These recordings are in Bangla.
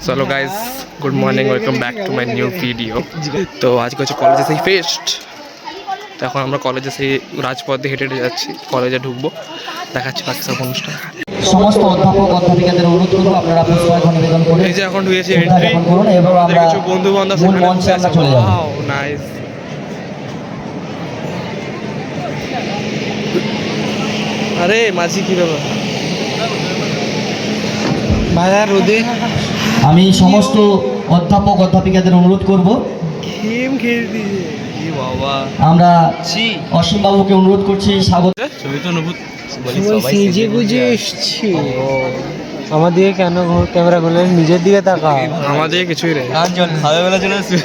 চলো guys, good morning, welcome back to my new video. তো আজকে হচ্ছে কলেজে সেই ফেস্ট। তো এখন আমরা কলেজে সেই রাজপথে হেঁটে হেঁটে যাচ্ছি, কলেজে ঢুকবো, দেখাচ্ছি বাকি সব অনুষ্ঠান। সমস্ত অধ্যাপক অধ্যাপিকাদের অনুরোধ করবো আপনারা পুষ্পার্ঘ্য নিবেদন করে এই যে এখন ঢুকেছি এন্ট্রি, এবং আমাদের আমরা কিছু বন্ধু বান্ধব মূল সেখানে মঞ্চে বসে আমরা আছে। চলে যাব। Wow nice. আরে মাঝি কি ব্যাপার বাজার রোদে। আমি সমস্ত অধ্যাপক অধ্যাপিকাদের অনুরোধ করব, গেম খেলতে কি বাবা। আমরা অসীম বাবুকে অনুরোধ করছি স্বাগত। ছবি তো নবুত সেজে গুজে এসছি। আমার দিকে কেন ক্যামেরা করলে? নিজের দিকে তাকা। আমাদের কিছুই নেই। খাওয়া বেলা চলে আসবে।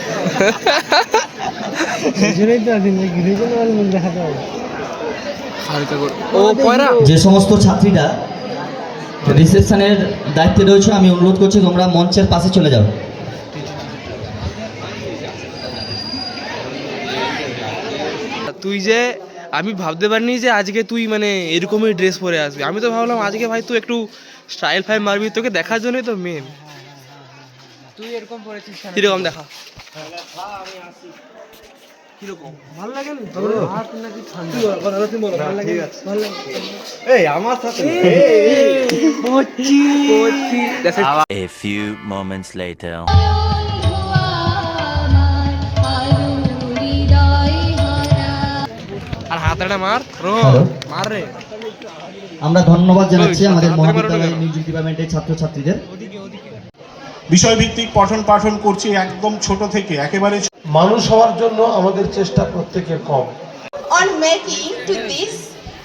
দেখাতে হবে। ও পয়রা যে সমস্ত ছাত্রীরা রিসেপশনের দায়িত্বে রয়েছে, আমি অনুরোধ করছি তোমরা মঞ্চের পাশে চলে যাও। তুই যে, আমি ভাবতে পারিনি যে আজকে তুই মানে এরকমই ড্রেস পরে আসবি। আমি তো ভাবলাম আজকে ভাই তুই একটু স্টাইল ফাইল মারবি, তোকে দেখার জন্যই তো মেন। তুই এরকম পড়েছিস কিরকম দেখা? কিরকম ভালো লাগে না? হাত নাকি ঠান্ডা? ভালো লাগে, ভালো লাগে। এই আমার সাথে A few moments later. আর হাতটা মার রো, মার রে। আমরা ধন্যবাদ জানাচ্ছি আমাদের মহাবিদ্যালয়ের মিউজিক ডিপার্টমেন্টের ছাত্রছাত্রীদের। বিষয়ভিত্তিক পঠন পাঠন করছি একদম ছোট থেকে একেবারে। মানুষ হওয়ার জন্য আমাদের চেষ্টা প্রত্যেকের কম। On making to this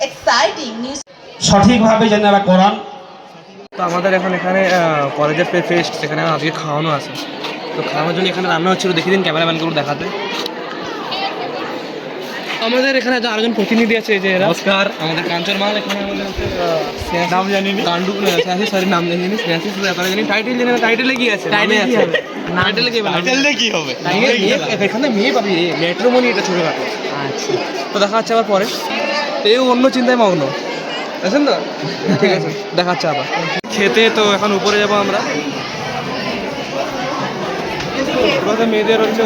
exciting news. সঠিকভাবে যারা করান। তো আমাদের এখন এখানে কলেজের ফেস্ট, সেখানে আজকে খাওয়ানো আছে। তো খাওয়ানোর জন্য এখানে রান্না হচ্ছিল, দেখে দিন ক্যামেরাম্যানগুলো দেখাতে। আমাদের এখানে আরেকজন প্রতিনিধি আছে, যে নমস্কার, আমাদের কাঞ্চন মাল। এখানে আমাদের নাম জানি না, কান্ডু সরি নাম জানি না, স্নেহাশিস ব্যাপারে জানি। টাইটেল জানি না, টাইটেলে কি আছে? টাইটেলে কি হবে? এখানে মেয়ে পাবি, মেট্রোমনি, এটা ছোটখাটো। আচ্ছা, তো দেখা হচ্ছে আবার পরে। এও অন্য চিন্তায় মগ্ন আছেন তো, ঠিক আছে, দেখাচ্ছে আবার খেতে। তো এখন উপরে যাবো আমরা। মেয়েদের হচ্ছে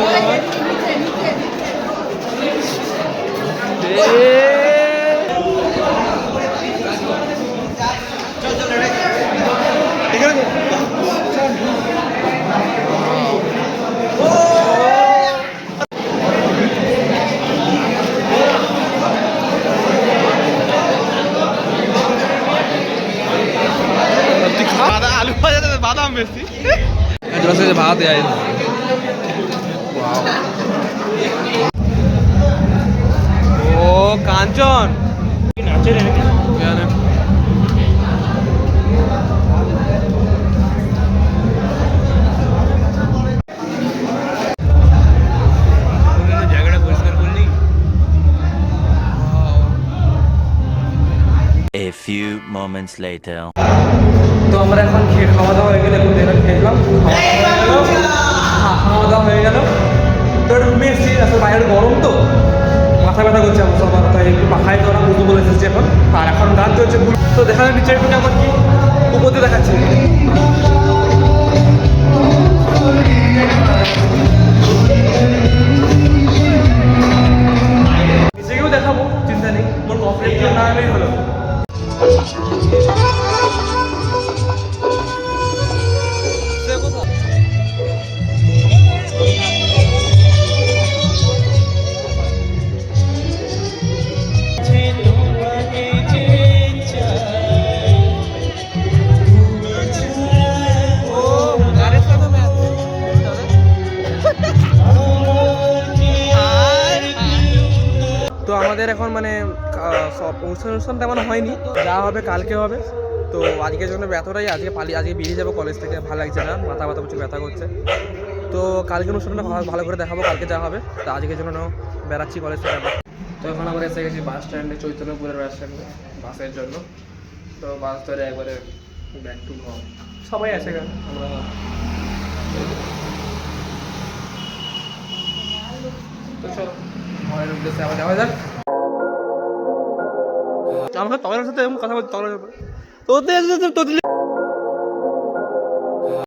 আলু ভাজা, বাদাম বেশি ভাত দেয়। ও কাঞ্চন নাচে রে জায়গাটা পরিষ্কার করলি। A few moments later. তো আমরা এখন খাওয়া দাওয়া হয়ে গেলে খেলাম, খাওয়া দাওয়া হয়ে গেল। তো একটু রুমে এসেছি, আসলে বাইরে গরম, তো মাথা ব্যথা করছে আমার সবার, তাই একটু পাখায় তো আমরা বুঝতে বলে এসেছি এখন। আর এখন রাত হচ্ছে, তো দেখা যায় নিচে একটু আমার কি উপরে দেখাচ্ছে। নিচেকেও দেখাবো, চিন্তা নেই, মোট কফি না হলেই হলো। তো আমাদের এখন মানে সব অনুষ্ঠান তেমন হয়নি, যা হবে কালকে হবে। তো আজকের জন্য ব্যথাটাই, আজকে আজকে বেরিয়ে যাবো কলেজ থেকে, ভালো লাগছে না, মাথা প্রচুর ব্যথা করছে। তো কালকে অনুষ্ঠানটা ভালো করে দেখাবো, কালকে যা হবে। তো আজকের জন্য বেড়াচ্ছি কলেজ থেকে আবার। তো এখন আমরা এসে গেছি বাস স্ট্যান্ডে, চৈতন্যপুরের বাস স্ট্যান্ডে বাসের জন্য। তো বাস ধরে একবারে ব্যাক টু হোম। সবাই আছে কেন, আমরা তো চলো ঘরের উদ্দেশ্যে আবার যাওয়া যাক। আমরা তলের সাথে এরকম কথা বলছি, তলের সাথে তোদের